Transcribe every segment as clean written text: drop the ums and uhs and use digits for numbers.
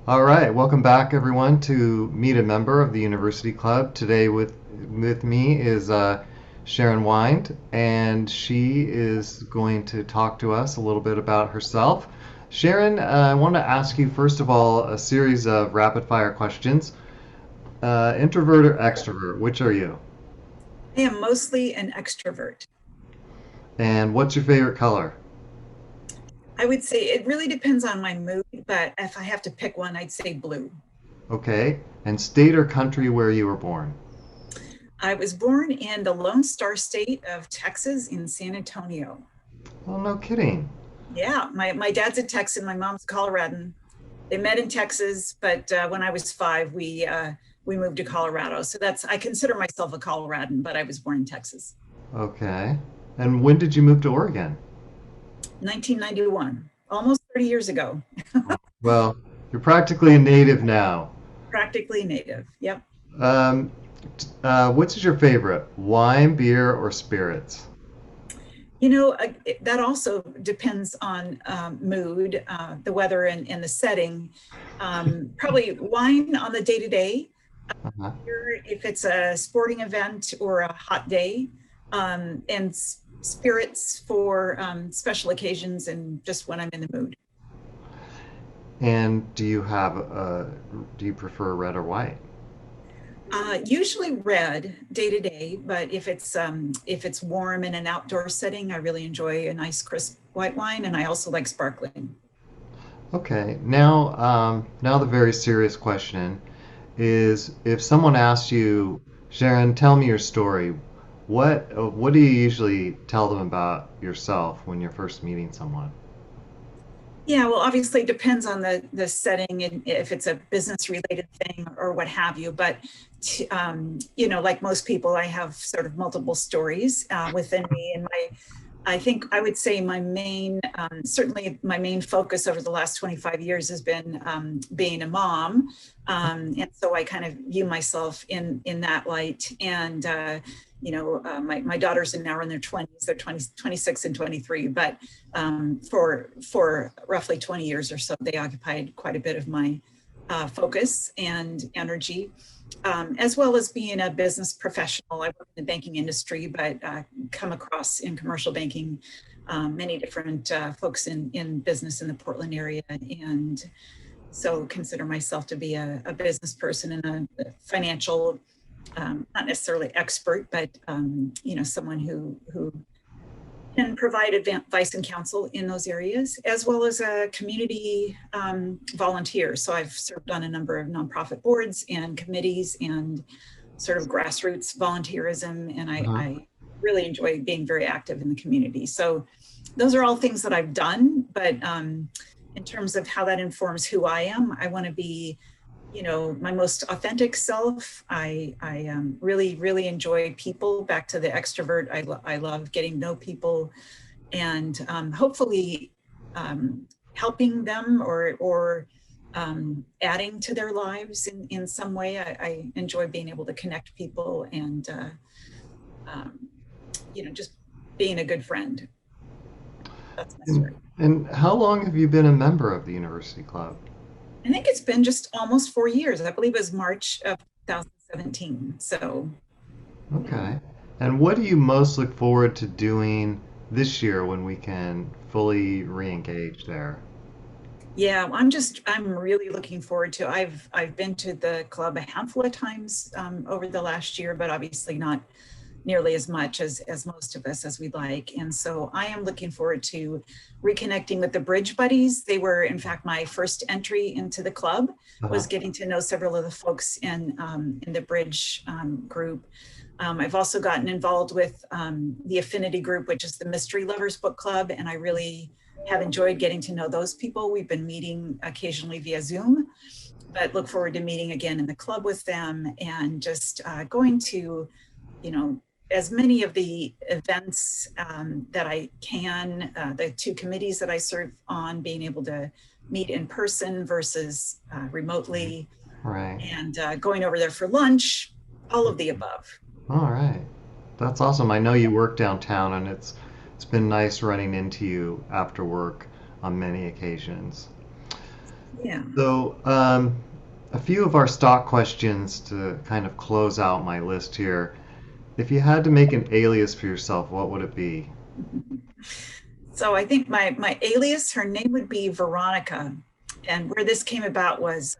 All right, welcome back everyone to meet a member of the University Club. Today with me is Sharon Wynde, and she is going to talk to us a little bit about herself. Sharon, I want to ask you first of all a series of rapid fire questions. Introvert or extrovert, which are you? I am mostly an extrovert. And what's your favorite color? I would say it really depends on my mood, but if I have to pick one, I'd say blue. Okay, and state or country where you were born? I was born in the Lone Star State of Texas in San Antonio. Oh, no kidding. Yeah, my dad's a Texan, my mom's Coloradan. They met in Texas, but when I was 5, we moved to Colorado. So I consider myself a Coloradan, but I was born in Texas. Okay. And when did you move to Oregon? 1991, almost 30 years ago. Well, you're practically a native now. Practically native. Yep. Um, which is your favorite, wine, beer, or spirits? That also depends on mood, the weather, and the setting. Probably wine on the day to day, Uh-huh. if it's a sporting event or a hot day, and spirits for special occasions and just when I'm in the mood. And do you prefer red or white? Usually red day to day, but if it's warm in an outdoor setting, I really enjoy a nice crisp white wine, and I also like sparkling. Okay. Now the very serious question is, if someone asks you, Sharon, tell me your story, what do you usually tell them about yourself when you're first meeting someone? Yeah, well, obviously it depends on the setting and if it's a business related thing or what have you. But like most people, I have sort of multiple stories within me, and I think I would say certainly my main focus over the last 25 years has been being a mom, and so I kind of view myself in that light. And my daughters are now in their 20s; they're 20, 26 and 23. But for roughly 20 years or so, they occupied quite a bit of my focus and energy, as well as being a business professional. I work in the banking industry, but come across in commercial banking many different folks in business in the Portland area. And so consider myself to be a business person and a financial, not necessarily expert, but someone who can provide advice and counsel in those areas, as well as a community volunteer. So I've served on a number of nonprofit boards and committees and sort of grassroots volunteerism, and Uh-huh. I really enjoy being very active in the community. So those are all things that I've done, but in terms of how that informs who I am, I want to be my most authentic self. I really enjoy people. Back to the extrovert, I love getting to know people, and hopefully helping them or adding to their lives in some way. I enjoy being able to connect people and um, just being a good friend. That's my And, story. and how long have you been a member of the University Club? I think it's been just almost 4 years. I believe it was March of 2017. So yeah. Okay. And what do you most look forward to doing this year when we can fully re-engage there? Yeah, I'm really looking forward to. I've been to the club a handful of times over the last year, but obviously not nearly as much as most of us as we'd like. And so I am looking forward to reconnecting with the Bridge Buddies. They were, in fact, my first entry into the club, Uh-huh. was getting to know several of the folks in the Bridge group. I've also gotten involved with the Affinity group, which is the Mystery Lovers Book Club, and I really have enjoyed getting to know those people. We've been meeting occasionally via Zoom, but look forward to meeting again in the club with them and just going to, you know, as many of the events that I can, the two committees that I serve on, being able to meet in person versus remotely, Right. and going over there for lunch, all of the above. All right. That's awesome. I know you work downtown and it's been nice running into you after work on many occasions. Yeah. So, a few of our stock questions to kind of close out my list here. If you had to make an alias for yourself, what would it be? So I think my alias, her name would be Veronica. And where this came about was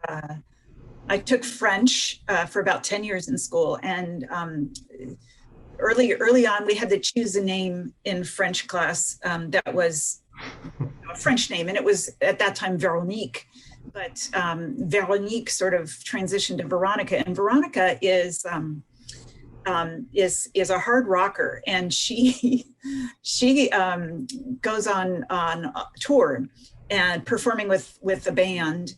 I took French for about 10 years in school. And early on, we had to choose a name in French class that was a French name. And it was at that time Veronique. But Veronique sort of transitioned to Veronica. And Veronica is a hard rocker, and she goes on tour and performing with a band,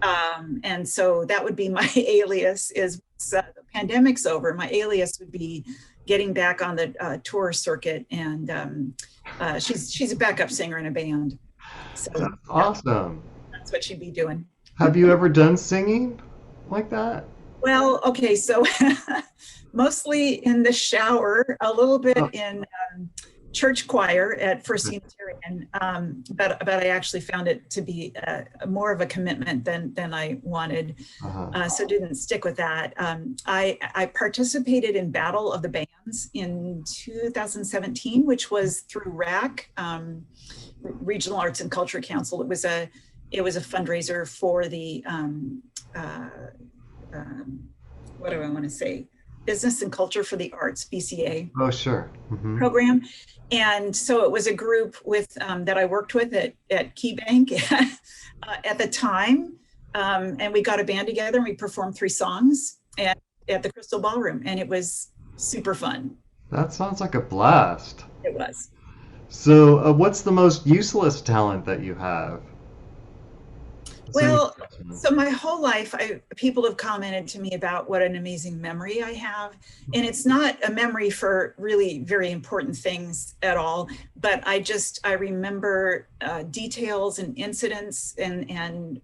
and so that would be my alias. Is the pandemic's over, my alias would be getting back on the tour circuit, and she's a backup singer in a band, so That's yeah, awesome. that's what she'd be doing. Have you ever done singing like that? Well, okay, so mostly in the shower, a little Oh, bit in church choir at First okay. Unitarian, but I actually found it to be more of a commitment than I wanted, Uh-huh. so didn't stick with that. I participated in Battle of the Bands in 2017, which was through RAC, Regional Arts and Culture Council. It was a fundraiser for the uh, what do I want to say? Business and Culture for the Arts, BCA Oh, sure. Hmm. program. And so it was a group with that I worked with at KeyBank at the time. And we got a band together and we performed 3 songs at the Crystal Ballroom. And it was super fun. That sounds like a blast. It was. So, what's the most useless talent that you have? Assuming Well, that's one. so my whole life, people have commented to me about what an amazing memory I have. And it's not a memory for really very important things at all, but I remember details and incidents and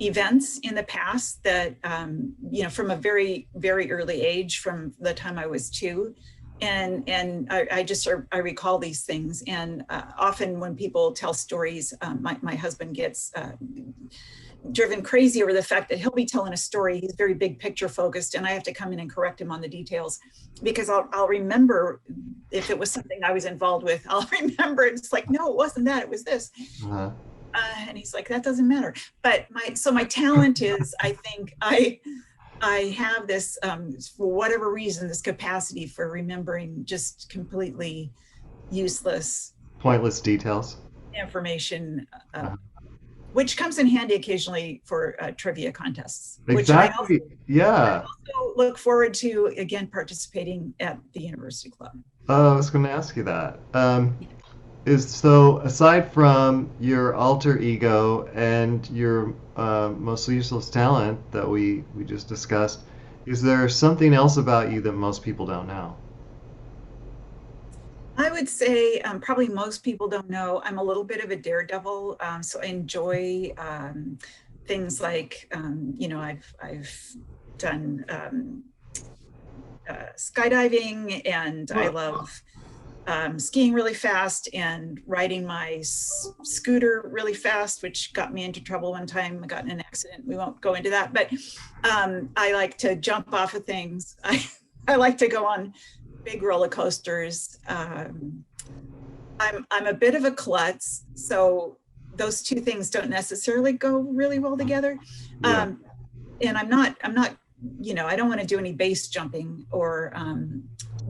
events in the past that, from a very, very early age, from the time I was 2. And I recall these things, and often when people tell stories, my husband gets driven crazy over the fact that he'll be telling a story. He's very big picture focused, and I have to come in and correct him on the details, because I'll remember if it was something I was involved with. I'll remember it's like, no, it wasn't that, it was this. Uh-huh. And he's like, that doesn't matter. But my talent is, I think I have this, for whatever reason, this capacity for remembering just completely useless Pointless details. information, Uh-huh. which comes in handy occasionally for trivia contests, which Exactly. I Yeah. also look forward to, again, participating at the University Club. I was going to ask you that. Is so aside from your alter ego and your most useless talent that we just discussed, is there something else about you that most people don't know? I would say probably most people don't know I'm a little bit of a daredevil, so I enjoy things like I've done skydiving, and I Well, love skiing really fast and riding my scooter really fast, which got me into trouble one time. I got in an accident. We won't go into that, but I like to jump off of things. I like to go on big roller coasters. I'm a bit of a klutz, so those two things don't necessarily go really well together. yeah. Um, and I'm not, I don't want to do any base jumping or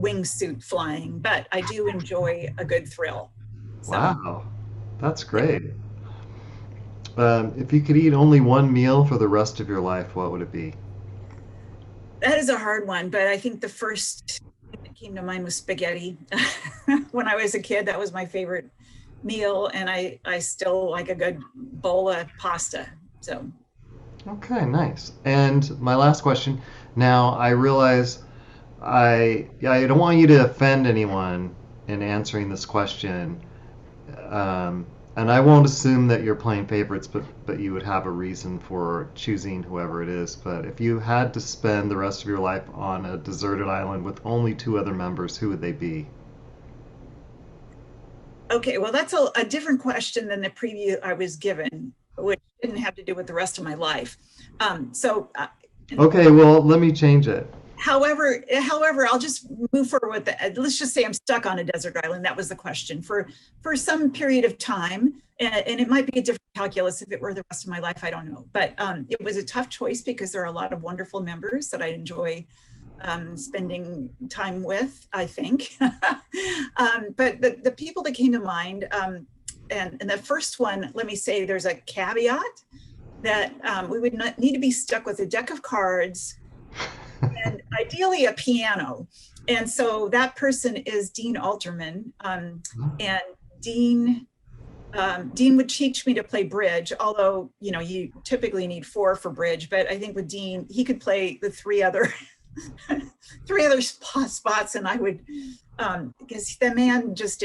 wingsuit flying, but I do enjoy a good thrill. So Wow. That's yeah, great. If you could eat only one meal for the rest of your life, what would it be? that is a hard one, but I think the first thing that came to mind was spaghetti. When I was a kid, that was my favorite meal, and I still like a good bowl of pasta. So Okay, nice. And my last question. Now, I realize I don't want you to offend anyone in answering this question. And I won't assume that you're playing favorites, but you would have a reason for choosing whoever it is. But if you had to spend the rest of your life on a deserted island with only 2 other members, who would they be? okay, well, that's a different question than the preview I was given. which didn't have to do with the rest of my life. So Okay, well, let me change it. however, I'll just move forward with that. Let's just say I'm stuck on a desert island. That was the question for some period of time, and it might be a different calculus if it were the rest of my life. I don't know, but it was a tough choice because there are a lot of wonderful members that I enjoy spending time with, I think. But the people that came to mind, and the first one, let me say, there's a caveat that we would not need to be stuck with a deck of cards and ideally a piano. And so that person is Dean Alterman. And Dean would teach me to play bridge, although, you know, you typically need 4 for bridge, but I think with Dean, he could play the 3 other spots, and I would, because the man just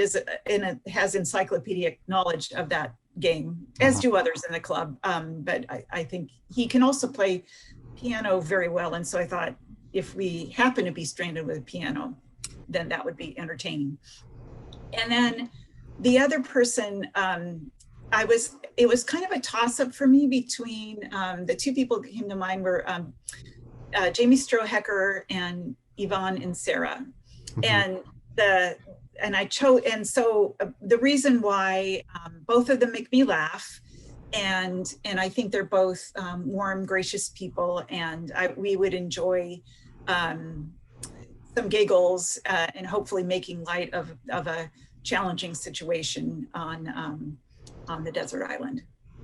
has encyclopedic knowledge of that game, as do others in the club. But I think he can also play piano very well, and so I thought if we happen to be stranded with a piano, then that would be entertaining. And then the other person, it was kind of a toss-up for me between the 2 people that came to mind were Jamie Strohecker and Yvonne and Sarah. And so the reason why both of them make me laugh, and I think they're both warm, gracious people, and we would enjoy some giggles and hopefully making light of a challenging situation on the desert island.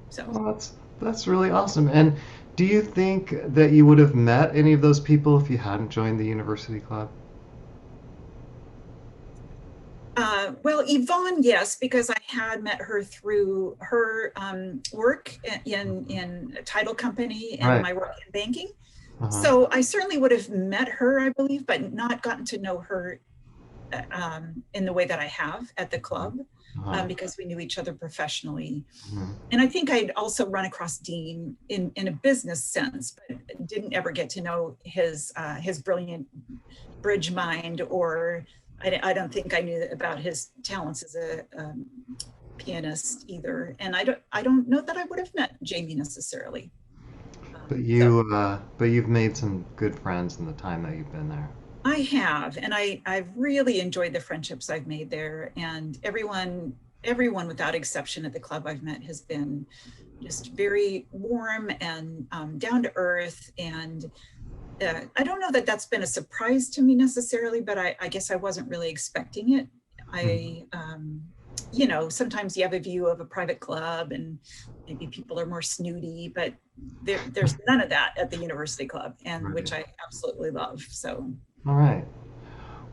So Well, that's really awesome. And do you think that you would have met any of those people if you hadn't joined the university club? Well, Yvonne, yes, because I had met her through her work in a title company and Right. my work in banking. Uh-huh. So I certainly would have met her, I believe, but not gotten to know her in the way that I have at the club, Uh-huh. because we knew each other professionally. Mhm. And I think I'd also run across Dean in a business sense, but didn't ever get to know his brilliant bridge mind, or I don't think I knew about his talents as a pianist either. And I don't know that I would have met Jamie necessarily. So But you've made some good friends in the time that you've been there. I have, and I've really enjoyed the friendships I've made there, and everyone without exception at the club I've met has been just very warm and down to earth. And I don't know that that's been a surprise to me necessarily, but I guess I wasn't really expecting it. You know, sometimes you have a view of a private club and maybe people are more snooty, but there's none of that at the university club, and Right. which I absolutely love. So All right.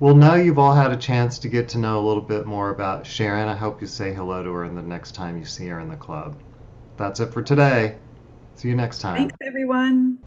Well, now you've all had a chance to get to know a little bit more about Sharon. I hope you say hello to her the next time you see her in the club. That's it for today. See you next time. thanks, everyone.